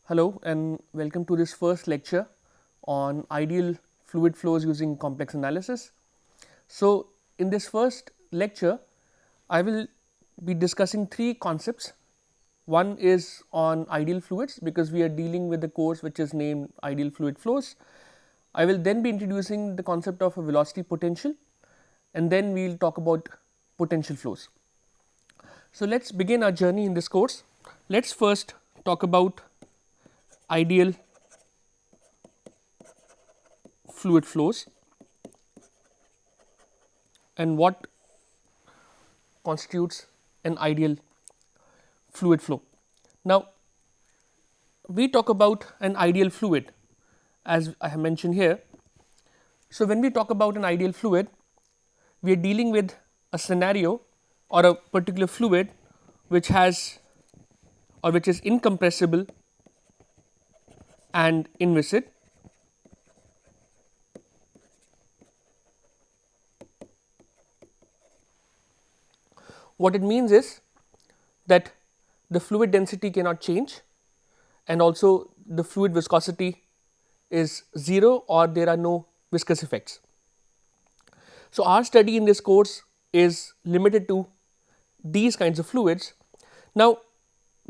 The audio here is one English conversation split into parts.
Hello and welcome to this first lecture on ideal fluid flows using complex analysis. So, in this first lecture, I will be discussing three concepts. One is on ideal fluids because we are dealing with the course which is named ideal fluid flows. I will then be introducing the concept of a velocity potential and then we will talk about potential flows. So, let us begin our journey in this course. Let us first talk about ideal fluid flows and what constitutes an ideal fluid flow. Now, we talk about an ideal fluid as I have mentioned here. So, when we talk about an ideal fluid, we are dealing with a scenario or a particular fluid which has or which is incompressible and inviscid. What it means is that the fluid density cannot change and also the fluid viscosity is 0 or there are no viscous effects. So, our study in this course is limited to these kinds of fluids. Now,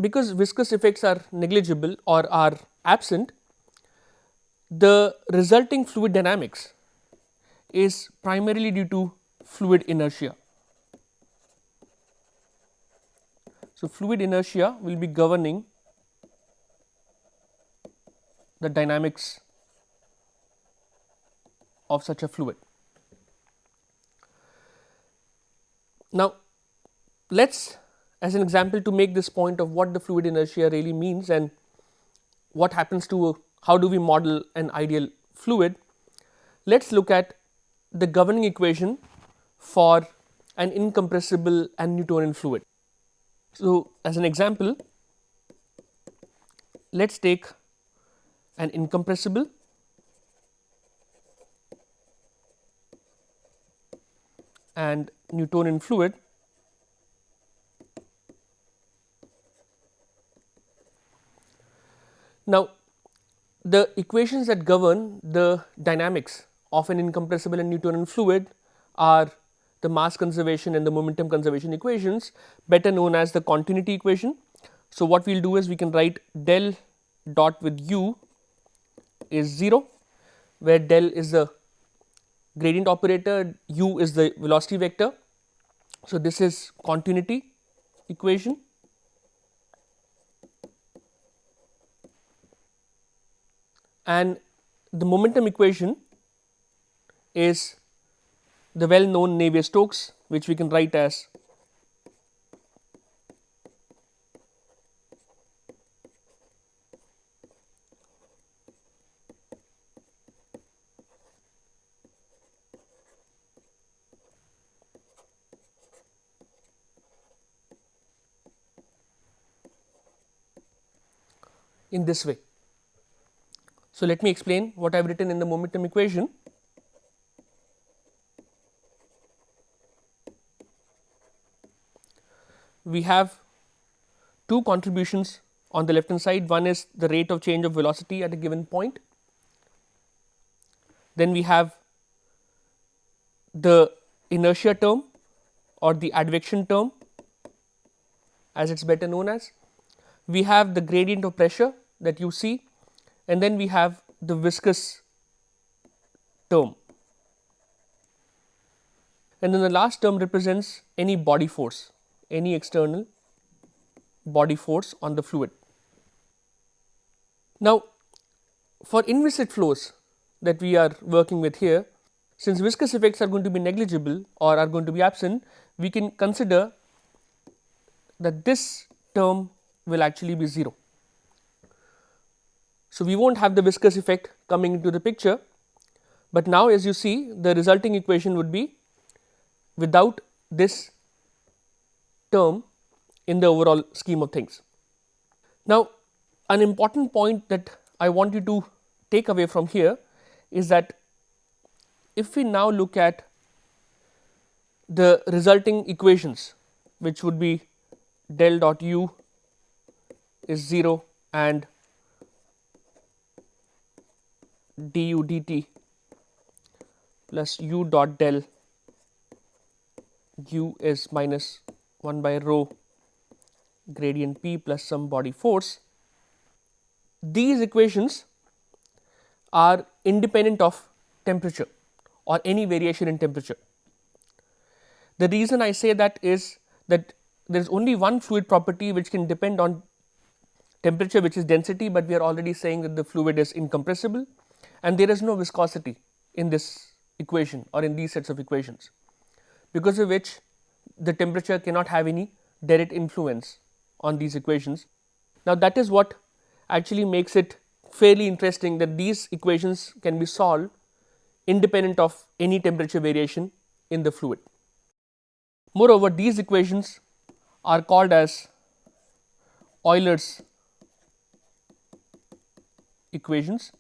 because viscous effects are negligible or are absent, the resulting fluid dynamics is primarily due to fluid inertia. So, fluid inertia will be governing the dynamics of such a fluid. Now, let us as an example to make this point of what the fluid inertia really means and what happens to how do we model an ideal fluid, let us look at the governing equation for an incompressible and Newtonian fluid. So, as an example, let us take an incompressible and Newtonian fluid. Now, the equations that govern the dynamics of an incompressible and Newtonian fluid are the mass conservation and the momentum conservation equations, better known as the continuity equation. So, what we will do is we can write del dot with u is 0, where del is the gradient operator, u is the velocity vector. So, this is continuity equation. And the momentum equation is the well known Navier-Stokes, which we can write as in this way. So, let me explain what I have written in the momentum equation. We have two contributions on the left hand side. One is the rate of change of velocity at a given point. Then we have the inertia term or the advection term, as it is better known as. We have the gradient of pressure that you see, and then we have the viscous term. And then the last term represents any body force, any external body force on the fluid. Now, for inviscid flows that we are working with here, since viscous effects are going to be negligible or are going to be absent, we can consider that this term will actually be 0. So, we will not have the viscous effect coming into the picture, but now as you see the resulting equation would be without this term in the overall scheme of things. Now, an important point that I want you to take away from here is that if we now look at the resulting equations, which would be del dot u is 0 and du dt plus u dot del u is minus 1 by rho gradient p plus some body force. These equations are independent of temperature or any variation in temperature. The reason I say that is that there is only one fluid property which can depend on temperature, which is density, but we are already saying that the fluid is incompressible and there is no viscosity in this equation or in these sets of equations, because of which the temperature cannot have any direct influence on these equations. Now, that is what actually makes it fairly interesting, that these equations can be solved independent of any temperature variation in the fluid. Moreover, these equations are called as Euler's equations,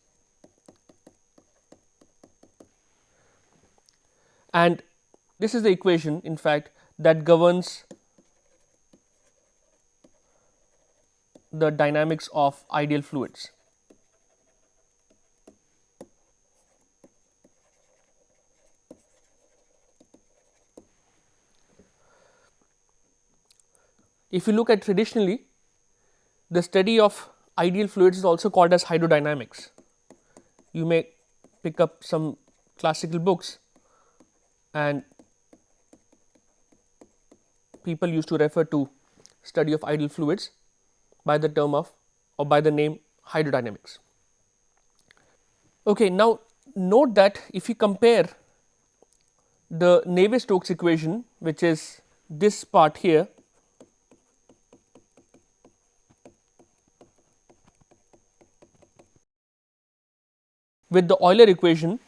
and this is the equation in fact that governs the dynamics of ideal fluids. If you look at traditionally, the study of ideal fluids is also called as hydrodynamics. You may pick up some classical books and people used to refer to study of ideal fluids by the term of or by the name hydrodynamics. Okay, now note that if you compare the Navier-Stokes equation, which is this part here, with the Euler equation,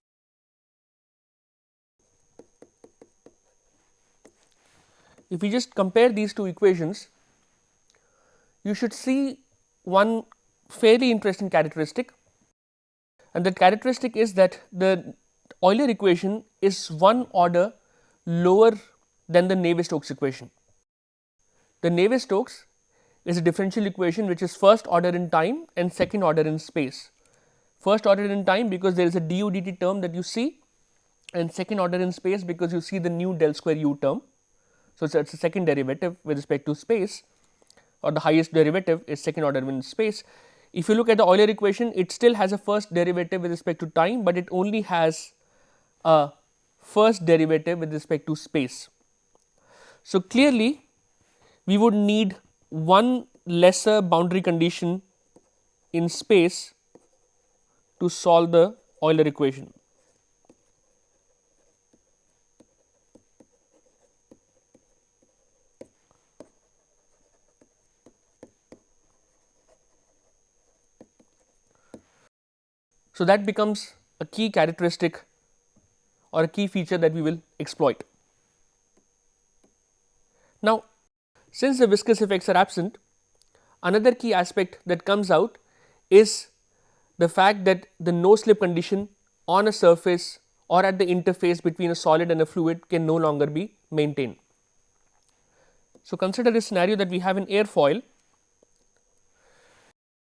if you just compare these two equations, you should see one fairly interesting characteristic, and that characteristic is that the Euler equation is one order lower than the Navier-Stokes equation. The Navier-Stokes is a differential equation which is first order in time and second order in space. First order in time because there is a du dt term that you see, and second order in space because you see the new del square u term. So, it is a second derivative with respect to space, or the highest derivative is second order in space. If you look at the Euler equation, it still has a first derivative with respect to time, but it only has a first derivative with respect to space. So, clearly we would need one lesser boundary condition in space to solve the Euler equation. So, that becomes a key characteristic or a key feature that we will exploit. Now, since the viscous effects are absent, another key aspect that comes out is the fact that the no slip condition on a surface or at the interface between a solid and a fluid can no longer be maintained. So, consider this scenario that we have an airfoil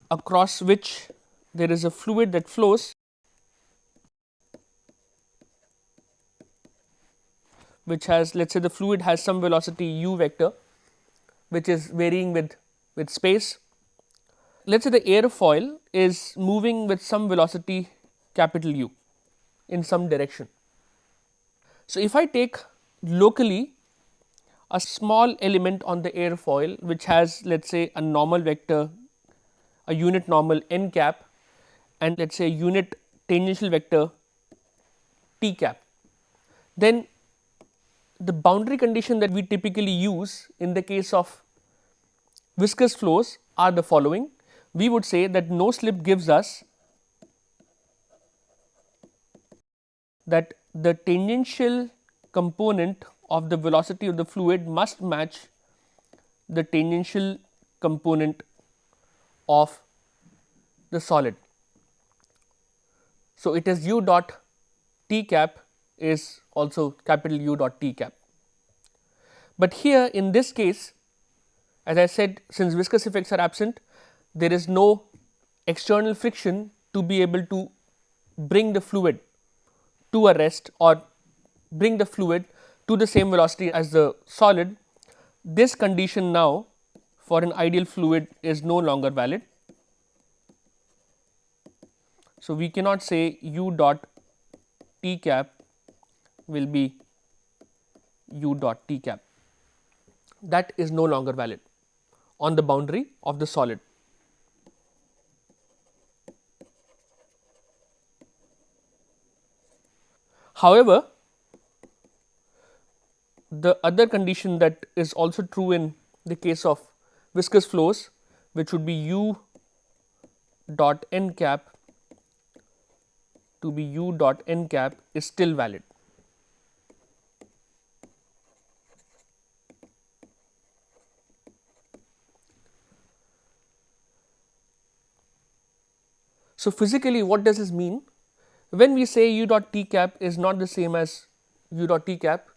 across which there is a fluid that flows, which has, let us say, the fluid has some velocity u vector which is varying with space. Let us say the airfoil is moving with some velocity capital U in some direction. So, if I take locally a small element on the airfoil which has, let us say, a normal vector, a unit normal n cap, and let us say a unit tangential vector t cap, then the boundary condition that we typically use in the case of viscous flows are the following. We would say that no slip gives us that the tangential component of the velocity of the fluid must match the tangential component of the solid. So, it is u dot t cap is also capital U dot t cap. But here in this case, as I said, since viscous effects are absent, there is no external friction to be able to bring the fluid to a rest or bring the fluid to the same velocity as the solid, this condition now for an ideal fluid is no longer valid. So, we cannot say u dot t cap will be u dot t cap, that is no longer valid on the boundary of the solid. However, the other condition that is also true in the case of viscous flows, which would be u dot n cap to be u dot n cap, is still valid. So, physically what does this mean? When we say u dot t cap is not the same as u dot t cap,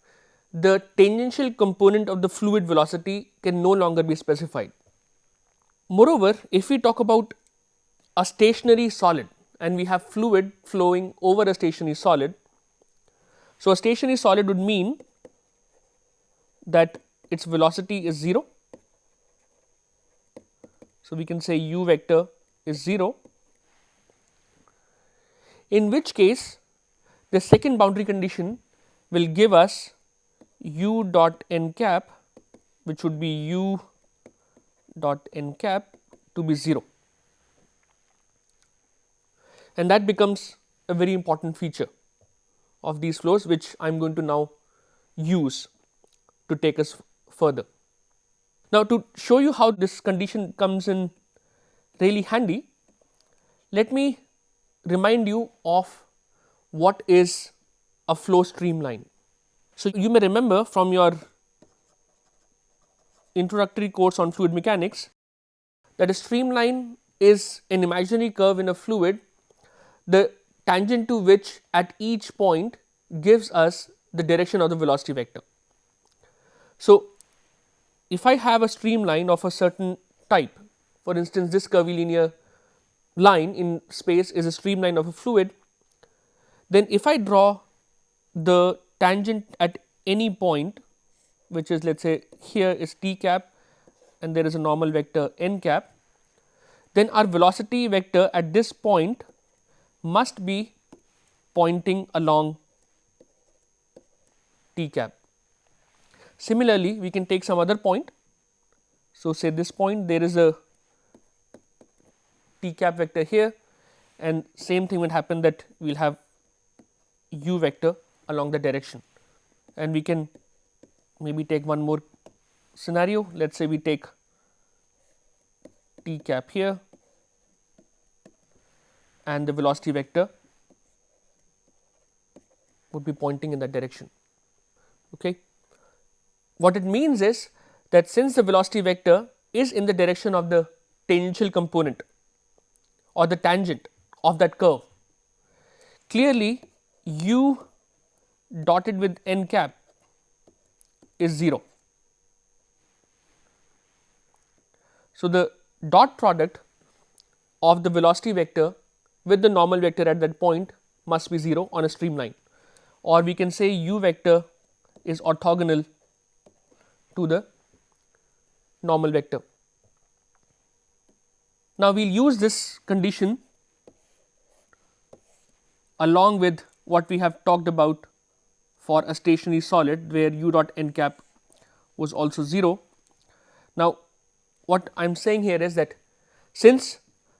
the tangential component of the fluid velocity can no longer be specified. Moreover, if we talk about a stationary solid and we have fluid flowing over a stationary solid, so a stationary solid would mean that its velocity is 0. So, we can say u vector is 0, in which case the second boundary condition will give us u dot n cap, which would be u dot n cap to be 0, and that becomes a very important feature of these flows, which I am going to now use to take us further. Now, to show you how this condition comes in really handy, let me remind you of what is a flow streamline. So, you may remember from your introductory course on fluid mechanics that a streamline is an imaginary curve in a fluid, the tangent to which at each point gives us the direction of the velocity vector. So, if I have a streamline of a certain type, for instance this curvilinear line in space is a streamline of a fluid, then if I draw the tangent at any point, which is, let us say here is t cap and there is a normal vector n cap, then our velocity vector at this point must be pointing along t cap. Similarly, we can take some other point. So, say this point there is a t cap vector here, and same thing will happen that we will have u vector along the direction, and we can maybe take one more scenario. Let us say we take t cap here and the velocity vector would be pointing in that direction. Okay. What it means is that since the velocity vector is in the direction of the tangential component or the tangent of that curve, clearly u dotted with n cap is 0. So, the dot product of the velocity vector with the normal vector at that point must be 0 on a streamline, or we can say u vector is orthogonal to the normal vector. Now, we will use this condition along with what we have talked about for a stationary solid where u dot n cap was also 0. Now, what I am saying here is that since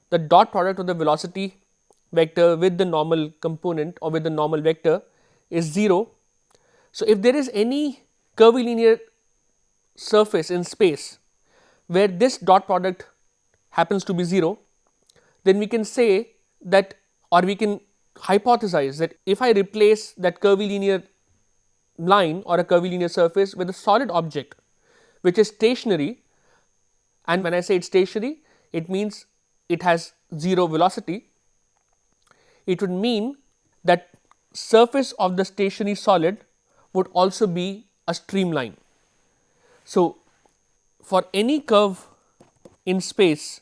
the dot product of the velocity vector with the normal component or with the normal vector is 0, so if there is any curvilinear surface in space where this dot product happens to be 0, then we can say that, or we can hypothesize that if I replace that curvilinear line or a curvilinear surface with a solid object which is stationary, and when I say it is stationary, it means it has 0 velocity, it would mean that surface of the stationary solid would also be a streamline. So, for any curve in space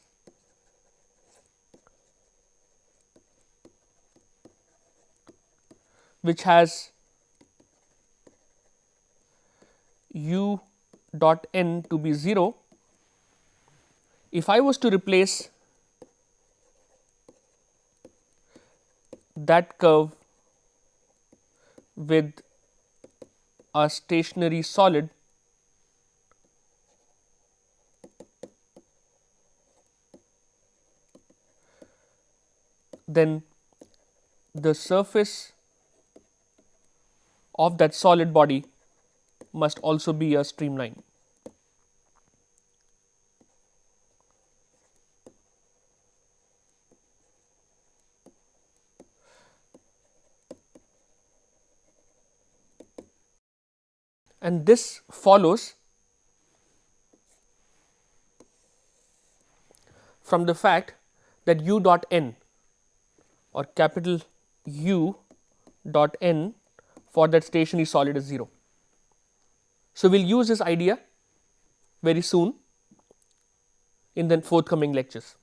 which has u dot n to be 0, if I was to replace that curve with a stationary solid, then the surface of that solid body must also be a streamline. And this follows from the fact that u dot n or capital U dot n for that stationary solid is 0. So, we will use this idea very soon in the forthcoming lectures.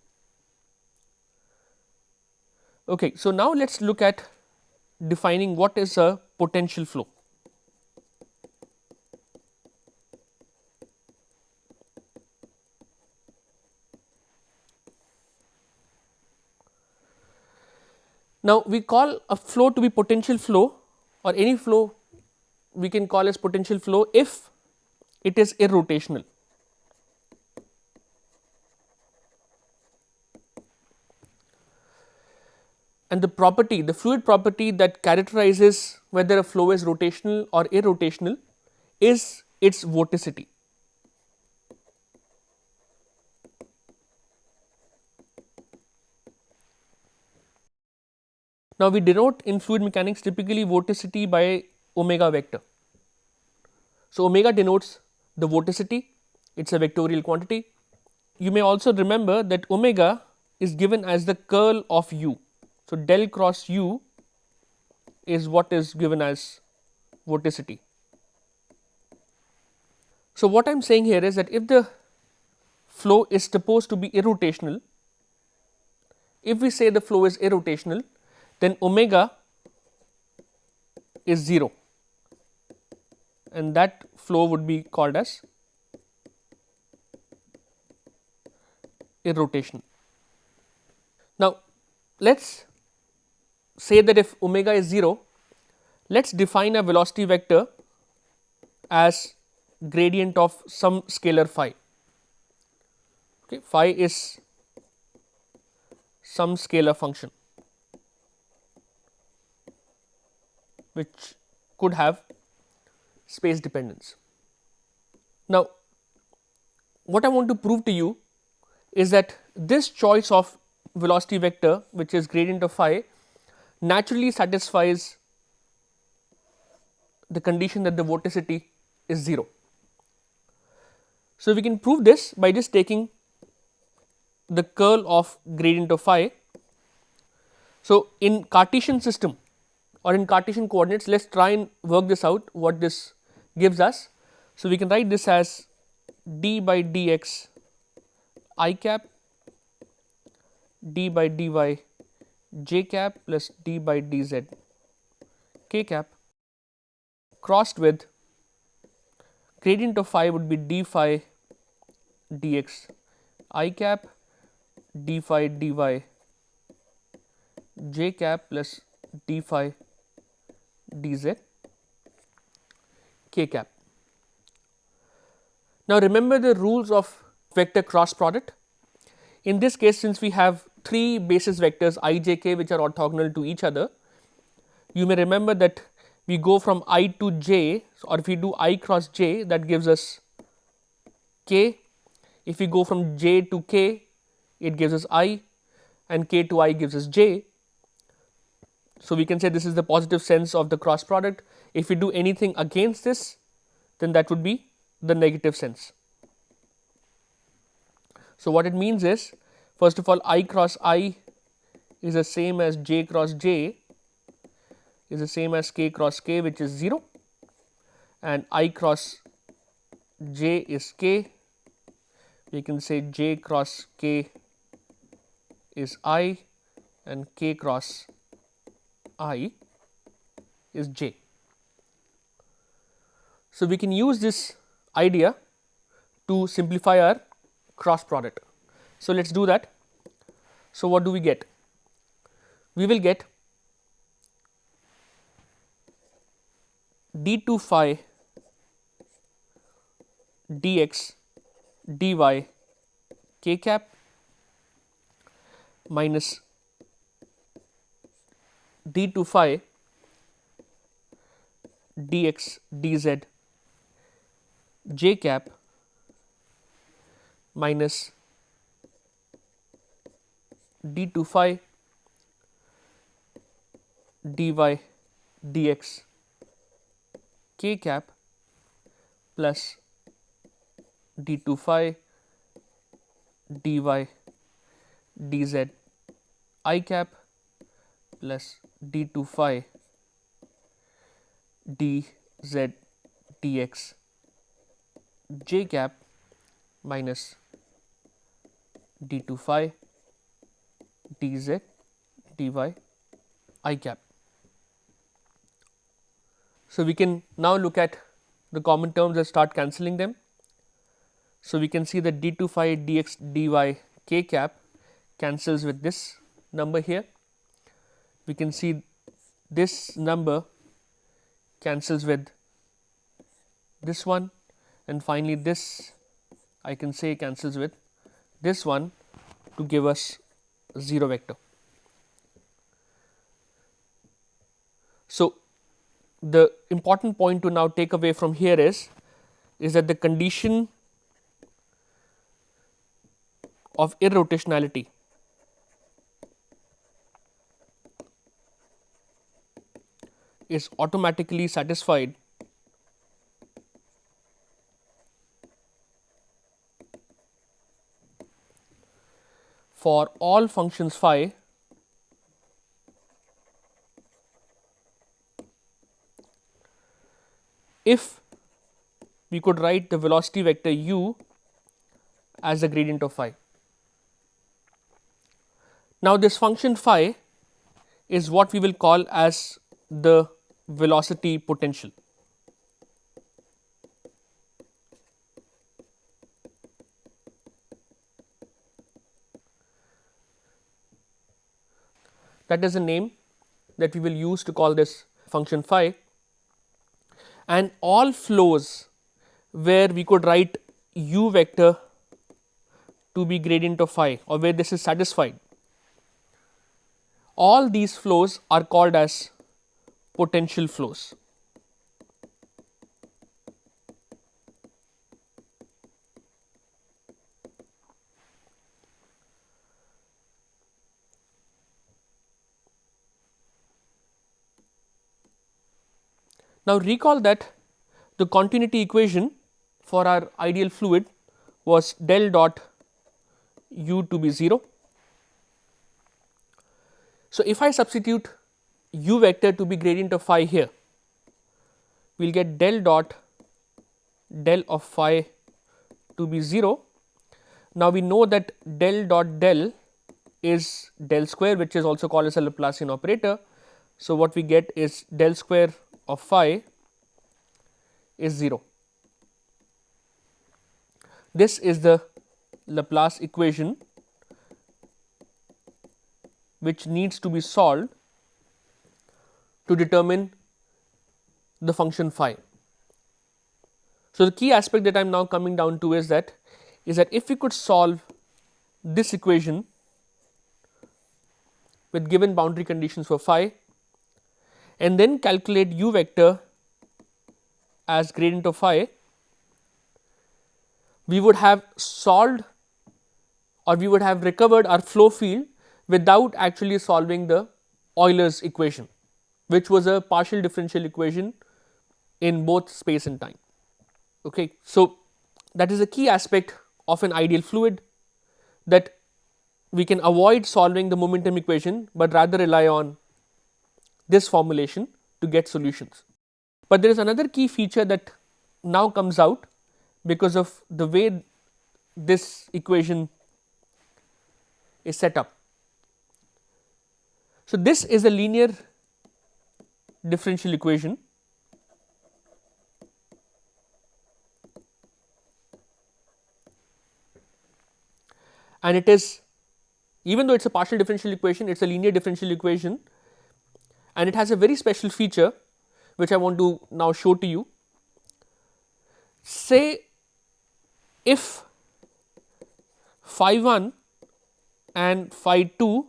Okay, so now let us look at defining what is a potential flow. Now, we call a flow to be potential flow, or any flow we can call as potential flow if it is irrotational. And the property, the fluid property that characterizes whether a flow is rotational or irrotational is its vorticity. Now, we denote in fluid mechanics typically vorticity by omega vector. So, omega denotes the vorticity, it is a vectorial quantity. You may also remember that omega is given as the curl of u. So, del cross u is what is given as vorticity. So, what I am saying here is that if the flow is supposed to be irrotational, if we say the flow is irrotational, then omega is 0 and that flow would be called as irrotational. Now, let us say that if omega is 0, let us define a velocity vector as gradient of some scalar phi. Okay, phi is some scalar function which could have space dependence. Now, what I want to prove to you is that this choice of velocity vector, which is gradient of phi, naturally satisfies the condition that the vorticity is 0. So, we can prove this by just taking the curl of gradient of phi. So, in Cartesian system or in Cartesian coordinates, let us try and work this out, what this gives us. So, we can write this as d by dx I cap, d by dy j cap plus d by dz k cap, crossed with gradient of phi would be d phi dx I cap, d phi dy j cap plus d phi dz k cap. Now, remember the rules of vector cross product. In this case, since we have 3 basis vectors I, j, k which are orthogonal to each other, you may remember that we go from I to j, or if we do I cross j, that gives us k. If we go from j to k, it gives us I, and k to I gives us j. So, we can say this is the positive sense of the cross product. If we do anything against this, then that would be the negative sense. So, what it means is, first of all, I cross I is the same as j cross j is the same as k cross k, which is 0, and I cross j is k. We can say j cross k is I and k cross I is J. So, we can use this idea to simplify our cross product. So, let us do that. So, what do we get? We will get d2 phi dx dy k cap minus d2 phi dx dz j cap minus d2 phi dy dx k cap plus d2 phi dy dz I cap plus d2 phi dz dx j cap minus d2 phi dz dy I cap. So, we can now look at the common terms and start cancelling them. So, we can see that d2 phi dx dy k cap cancels with this number here. We can see this number cancels with this one, and finally, this I can say cancels with this one to give us 0 vector. So, the important point to now take away from here is that the condition of irrotationality is automatically satisfied for all functions phi if we could write the velocity vector u as the gradient of phi. Now, this function phi is what we will call as the velocity potential. That is a name that we will use to call this function phi, and all flows where we could write u vector to be gradient of phi or where this is satisfied, all these flows are called as potential flows. Now, recall that the continuity equation for our ideal fluid was del dot u to be 0. So, if I substitute u vector to be gradient of phi here, we will get del dot del of phi to be 0. Now, we know that del dot del is del square, which is also called as a Laplacian operator. So, what we get is del square of phi is 0. This is the Laplace equation which needs to be solved to determine the function phi. So, the key aspect that I am now coming down to is that if we could solve this equation with given boundary conditions for phi and then calculate u vector as gradient of phi, we would have solved or we would have recovered our flow field without actually solving the Euler's equation, which was a partial differential equation in both space and time. Okay. So, that is a key aspect of an ideal fluid, that we can avoid solving the momentum equation, but rather rely on this formulation to get solutions. But there is another key feature that now comes out because of the way this equation is set up. So, this is a linear differential equation, and it is, even though it is a partial differential equation, it is a linear differential equation, and it has a very special feature which I want to now show to you. Say if phi 1 and phi 2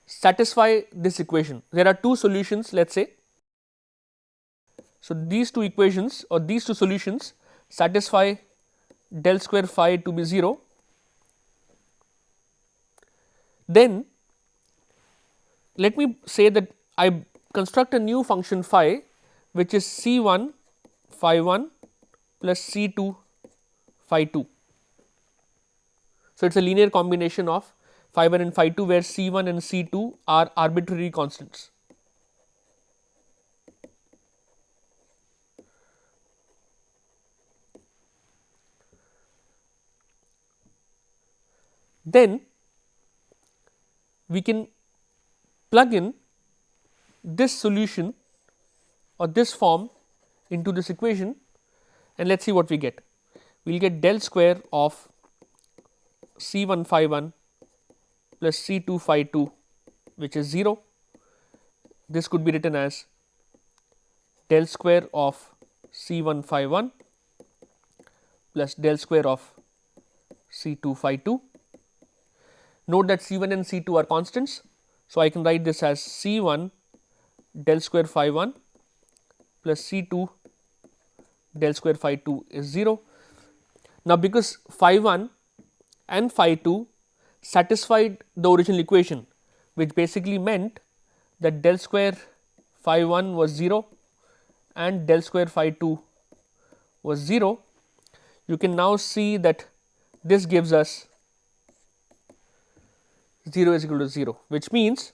satisfy this equation, there are two solutions, let us say. So, these two equations or these two solutions satisfy del square phi to be 0, then let me say that I construct a new function phi which is C 1 phi 1 plus C 2 phi 2. So, it is a linear combination of phi 1 and phi 2 where C 1 and C 2 are arbitrary constants. Then we can plug in this solution or this form into this equation, and let us see what we get. We will get del square of C 1 phi 1 plus C 2 phi 2, which is 0. This could be written as del square of C 1 phi 1 plus del square of C 2 phi 2. Note that C 1 and C 2 are constants. So, I can write this as C 1 del square phi 1 plus C 2 del square phi 2 is 0. Now, because phi 1 and phi 2 satisfied the original equation, which basically meant that del square phi 1 was 0 and del square phi 2 was 0, you can now see that this gives us 0 is equal to 0, which means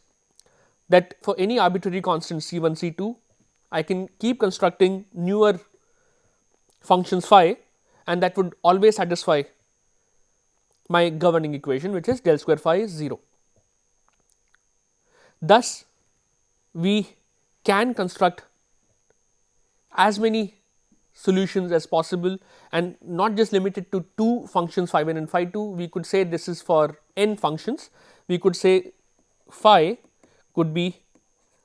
that for any arbitrary constant C 1 C 2, I can keep constructing newer functions phi, and that would always satisfy my governing equation, which is del square phi is 0. Thus, we can construct as many solutions as possible, and not just limited to two functions phi 1 and phi 2. We could say this is for n functions. We could say phi could be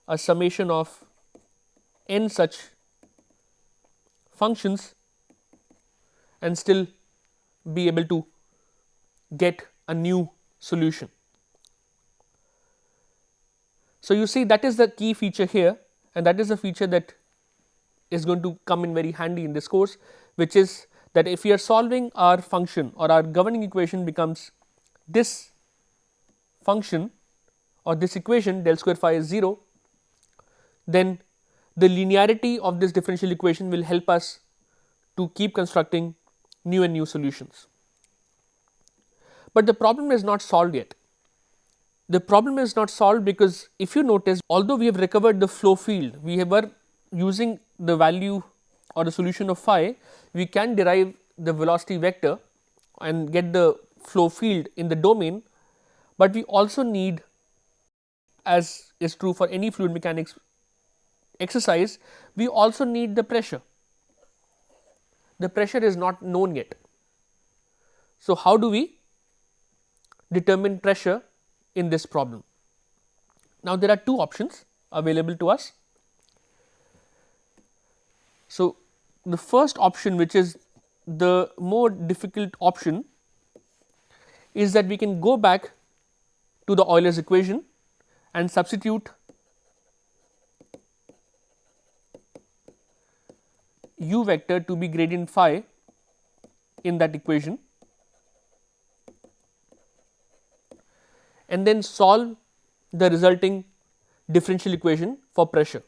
a summation of n such functions and still be able to get a new solution. So, you see that is the key feature here, and that is the feature that is going to come in very handy in this course, which is that if we are solving our function or our governing equation becomes this function or this equation del square phi is 0, then the linearity of this differential equation will help us to keep constructing new and new solutions. But the problem is not solved yet. The problem is not solved because if you notice, although we have recovered the flow field, we were using the value or the solution of phi, we can derive the velocity vector and get the flow field in the domain, but we also need, as is true for any fluid mechanics exercise, we also need the pressure. The pressure is not known yet. So, how do we determine pressure in this problem? Now, there are two options available to us. So, the first option, which is the more difficult option, is that we can go back to the Euler's equation and substitute u vector to be gradient phi in that equation, and then solve the resulting differential equation for pressure.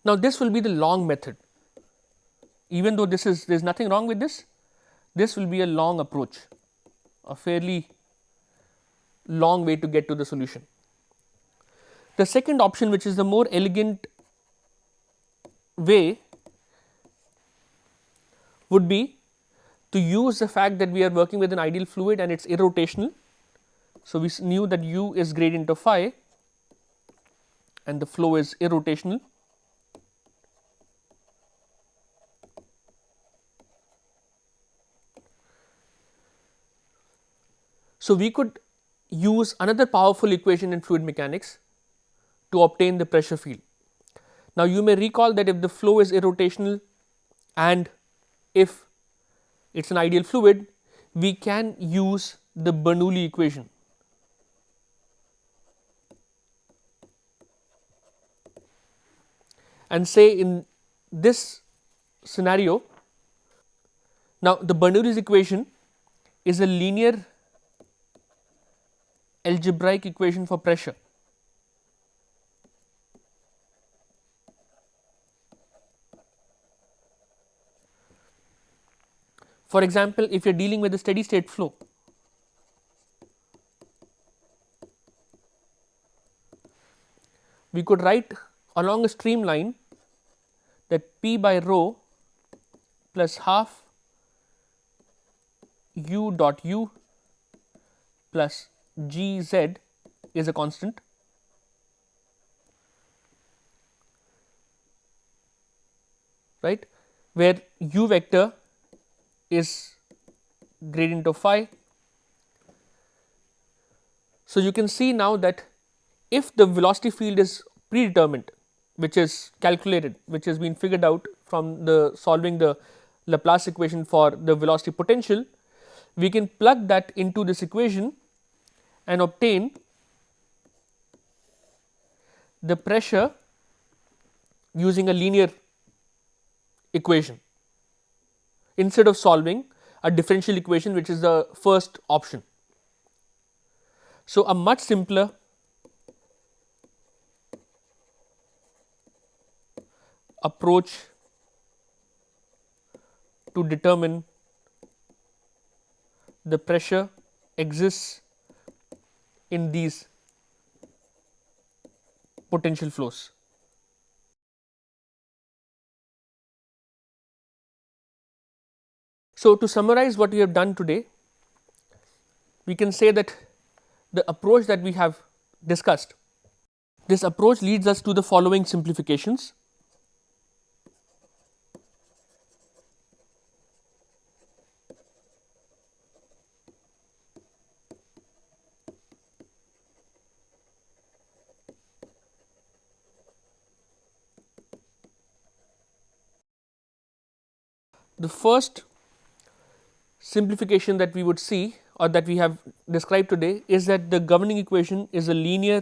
Now, this will be the long method. Even though there is nothing wrong with this, this will be a long approach, a fairly long way to get to the solution. The second option, which is the more elegant way would be to use the fact that we are working with an ideal fluid and it is irrotational. So, we knew that u is gradient of phi and the flow is irrotational. So, we could use another powerful equation in fluid mechanics to obtain the pressure field. Now, you may recall that if the flow is irrotational and if it is an ideal fluid, we can use the Bernoulli equation. And say in this scenario, now the Bernoulli's equation is a linear algebraic equation for pressure. For example, if you are dealing with a steady state flow, we could write along a streamline that P by rho plus half u dot u plus g z is a constant, right, where u vector is gradient of phi. So, you can see now that if the velocity field is predetermined, which is calculated, which has been figured out from the solving the Laplace equation for the velocity potential, we can plug that into this equation and obtain the pressure using a linear equation instead of solving a differential equation, which is the first option. So, a much simpler approach to determine the pressure exists in these potential flows. So, to summarize what we have done today, we can say that the approach that we have discussed, this approach leads us to the following simplifications. The first simplification that we would see or that we have described today is that the governing equation is a linear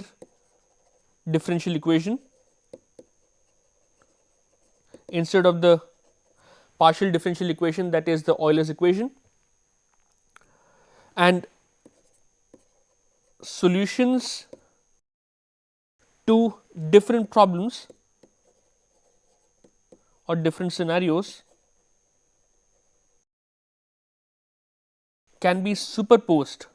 differential equation instead of the partial differential equation, that is the Euler's equation, and solutions to different problems or different scenarios can be superposed.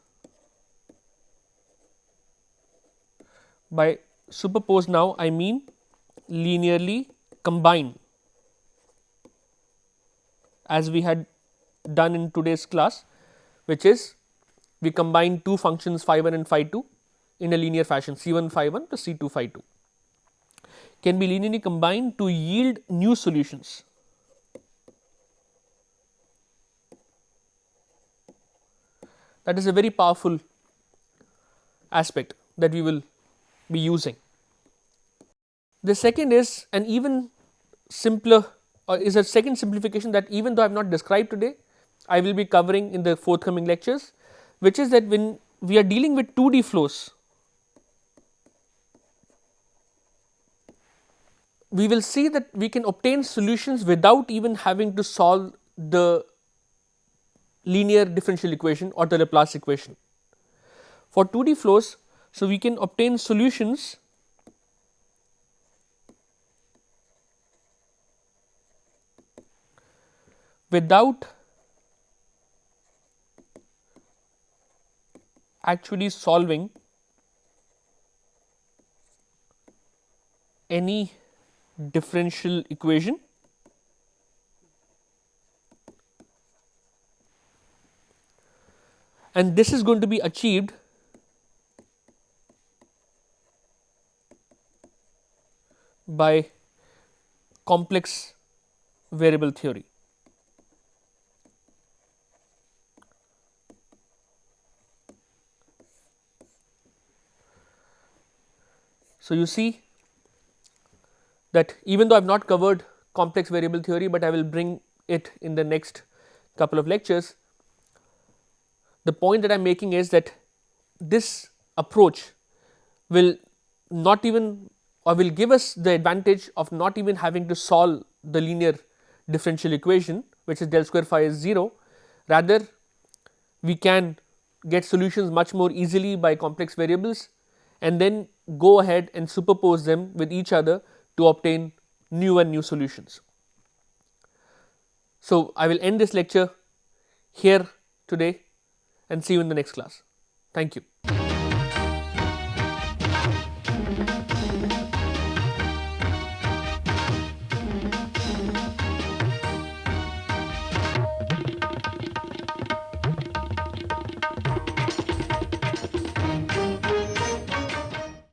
By superposed now I mean linearly combined, as we had done in today's class, which is we combine two functions phi 1 and phi 2 in a linear fashion, c 1 phi 1 plus c 2 phi 2 can be linearly combined to yield new solutions. That is a very powerful aspect that we will be using. The second is an even simpler, or is a second simplification that even though I have not described today, I will be covering in the forthcoming lectures, which is that when we are dealing with 2D flows, we will see that we can obtain solutions without even having to solve the linear differential equation or the Laplace equation. For 2D flows, so we can obtain solutions without actually solving any differential equation and this is going to be achieved by complex variable theory. So, you see that even though I have not covered complex variable theory, but I will bring it in the next couple of lectures. The point that I am making is that this approach will not even or will give us the advantage of not even having to solve the linear differential equation, which is del square phi is 0. Rather, we can get solutions much more easily by complex variables and then go ahead and superpose them with each other to obtain new and new solutions. So, I will end this lecture here today and see you in the next class. Thank you.